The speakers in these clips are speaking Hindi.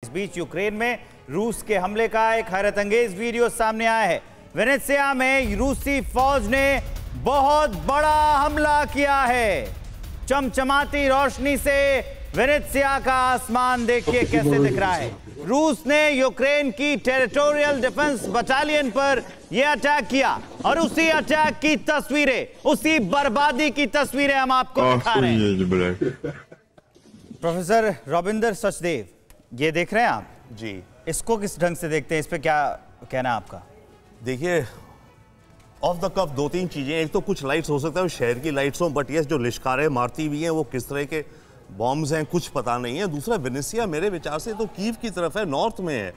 इस बीच यूक्रेन में रूस के हमले का एक हैरत अंगेज वीडियो सामने आया है। वेनेत्सिया में रूसी फौज ने बहुत बड़ा हमला किया है। चमचमाती रोशनी से वेनेत्सिया का आसमान देखिए कैसे दिख रहा है। रूस ने यूक्रेन की टेरिटोरियल डिफेंस बटालियन पर यह अटैक किया और उसी अटैक की तस्वीरें, उसी बर्बादी की तस्वीरें हम आपको दिखा रहे हैं। प्रोफेसर रविंदर सचदेव, ये देख रहे हैं आप जी, इसको किस ढंग से देखते हैं, इस पे क्या कहना है आपका? देखिए, ऑफ द कफ दो तीन चीजें। एक तो कुछ लाइट्स हो सकता है शहर की लाइट्स हो, बट ये जो लिश्कारें मारती हुई हैं वो किस तरह के बॉम्ब्स हैं कुछ पता नहीं है। दूसरा, वेनेत्सिया मेरे विचार से तो कीव की तरफ है, नॉर्थ में है।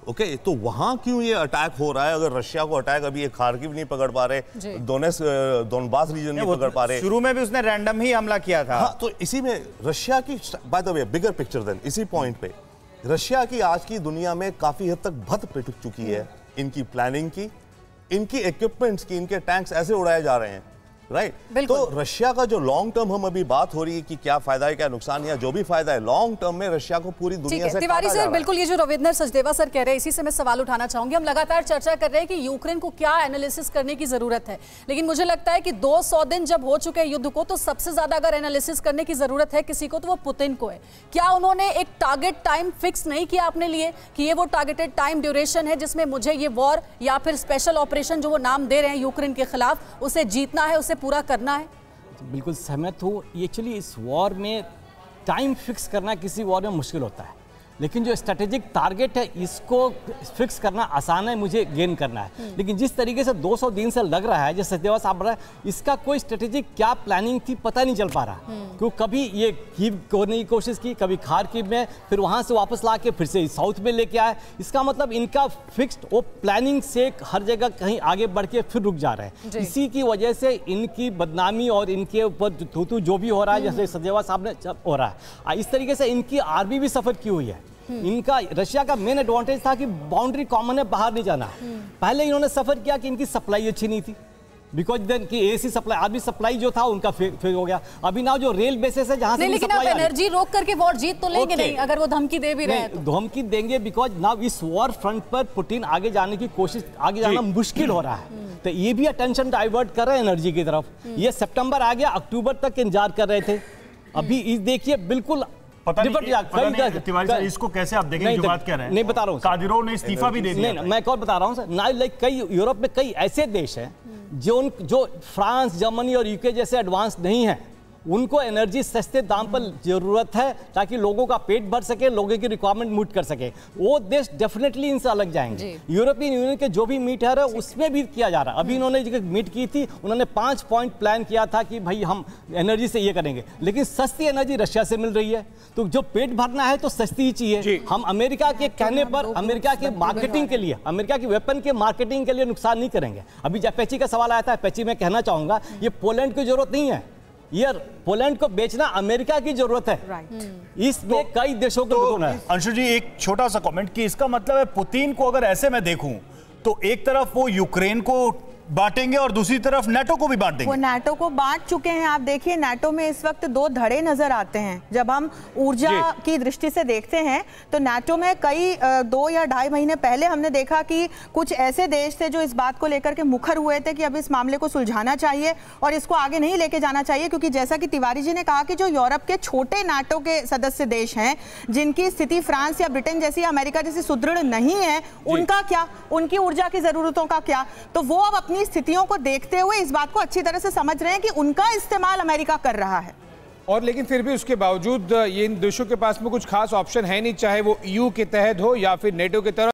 ओके, तो वहां क्यों ये अटैक हो रहा है? अगर रशिया को अटैक अभी ये खार्किव नहीं पकड़ पा रहे, दोनबास रीजन नहीं पकड़ पा रहे। शुरू में भी उसने रैंडम ही हमला किया था। हाँ, तो इसी में रशिया की, by the way, bigger picture then, इसी पॉइंट पे रशिया की आज की दुनिया में काफी हद तक भत पिट चुकी है। इनकी प्लानिंग की, इनकी इक्विपमेंट्स की, इनके टैंक्स ऐसे उड़ाए जा रहे हैं, राइट? तो रशिया का जो लॉन्ग टर्म हम अभी बात हो रही है कि क्या फायदा है क्या नुकसान है, या जो भी फायदा है लॉन्ग टर्म में रशिया को पूरी दुनिया से तिवारी सर, बिल्कुल ये जो रविंदर सचदेवा सर कह रहे हैं, इसी से मैं सवाल उठाना चाहूंगी। हम लगातार चर्चा कर रहे हैं कि यूक्रेन को क्या एनालिसिस करने की जरूरत है, लेकिन मुझे लगता है कि 200 दिन जब हो चुके हैं युद्ध को, तो सबसे ज्यादा अगर एनालिसिस करने की जरूरत है किसी को, तो वो पुतिन को है। क्या उन्होंने एक टारगेट टाइम फिक्स नहीं किया अपने लिए कि ये वो टारगेटेड टाइम ड्यूरेशन है जिसमें मुझे ये वॉर या फिर स्पेशल ऑपरेशन जो वो नाम दे रहे हैं यूक्रेन के खिलाफ, उसे जीतना है, उसे पूरा करना है? बिल्कुल सहमत हूँ। एक्चुअली इस वॉर में टाइम फिक्स करना किसी वॉर में मुश्किल होता है, लेकिन जो स्ट्रेटेजिक टारगेट है इसको फिक्स करना आसान है, मुझे गेन करना है। लेकिन जिस तरीके से 200 दिन से लग रहा है, जैसे सचदेवा साहब रहा है, इसका कोई स्ट्रेटेजिक क्या प्लानिंग थी पता नहीं चल पा रहा। क्योंकि कभी ये कीव करने की कोशिश की, कभी खार्किव में, फिर वहाँ से वापस ला के फिर से साउथ में लेके आए। इसका मतलब इनका फिक्स्ड वो प्लानिंग से हर जगह कहीं आगे बढ़ के फिर रुक जा रहे हैं। इसी की वजह से इनकी बदनामी और इनके ऊपर थू जो भी हो रहा है, जैसे सचदेवा साहब ने हो रहा है, इस तरीके से इनकी आर्मी भी सफर की हुई है। इनका रशिया का मेन एडवांटेज था कि बाउंड्री कॉमन है, बाहर नहीं जाना। पहले इन्होंने सफर किया कि इनकी सप्लाई अच्छी नहीं थी, बिकॉज देन की एसी सप्लाई, आर्मी सप्लाई जो था उनका फेल हो गया। अभी ना जो रेल बेसिस है जहां से लेकिन आप एनर्जी रोक करके वॉर जीत तो लेंगे नहीं, अगर वो धमकी दे भी रहे हैं तो। धमकी देंगे, बिकॉज नाउ इस वॉर फ्रंट पर पुतिन आगे जाने की कोशिश, आगे जाना मुश्किल हो रहा है। तो ये भी अटेंशन डाइवर्ट कर रहे हैं एनर्जी की तरफ। ये सितंबर आ गया, अक्टूबर तक इंतजार कर रहे थे। अभी देखिए बिल्कुल तिवारी सर, इसको कैसे आप देखेंगे? जो बात कह रहे हैं, नहीं बता रहा हूँ, कादिरोव ने इस्तीफा भी दे दिया। नहीं, मैं एक और बता रहा हूँ सर, ना लाइक कई यूरोप में कई ऐसे देश हैं जो फ्रांस, जर्मनी और यूके जैसे एडवांस नहीं है। उनको एनर्जी सस्ते दाम पर जरूरत है ताकि लोगों का पेट भर सके, लोगों की रिक्वायरमेंट मीट कर सके। वो देश डेफिनेटली इनसे अलग जाएंगे। यूरोपियन यूनियन के जो भी मीट है उसमें भी किया जा रहा है। अभी इन्होंने जो मीट की थी, उन्होंने 5 पॉइंट प्लान किया था कि भाई हम एनर्जी से ये करेंगे, लेकिन सस्ती एनर्जी रशिया से मिल रही है, तो जो पेट भरना है तो सस्ती ही चाहिए। हम अमेरिका के कहने पर अमेरिका के मार्केटिंग के लिए, अमेरिका की वेपन के मार्केटिंग के लिए नुकसान नहीं करेंगे। अभी जब पैची का सवाल आया था, पैची में कहना चाहूंगा ये पोलैंड की जरूरत नहीं है, ये पोलैंड को बेचना अमेरिका की जरूरत है। इसमें कई देशों को अंशु जी, एक छोटा सा कमेंट कि इसका मतलब है पुतिन को अगर ऐसे मैं देखूं तो एक तरफ वो यूक्रेन को बांटेंगे और दूसरी तरफ नाटो को भी बांट देंगे। वो नाटो को बांट चुके हैं। आप देखिए, नाटो में इस वक्त 2 धड़े नजर आते हैं। जब हम ऊर्जा की दृष्टि से देखते हैं तो नाटो में कई 2 या 2.5 महीने पहले हमने देखा कि कुछ ऐसे देश थे जो इस बात को लेकर के मुखर हुए थे कि अब इस मामले को सुलझाना चाहिए और इसको आगे नहीं लेके जाना चाहिए, क्योंकि जैसा कि तिवारी जी ने कहा कि जो यूरोप के छोटे नाटो के सदस्य देश हैं, जिनकी स्थिति फ्रांस या ब्रिटेन जैसी, अमेरिका जैसी सुदृढ़ नहीं है, उनका क्या, उनकी ऊर्जा की जरूरतों का क्या? तो वो अब अपनी स्थितियों को देखते हुए इस बात को अच्छी तरह से समझ रहे हैं कि उनका इस्तेमाल अमेरिका कर रहा है। और लेकिन फिर भी उसके बावजूद ये इन देशों के पास में कुछ खास ऑप्शन है नहीं, चाहे वो ईयू के तहत हो या फिर नेटो के तरफ।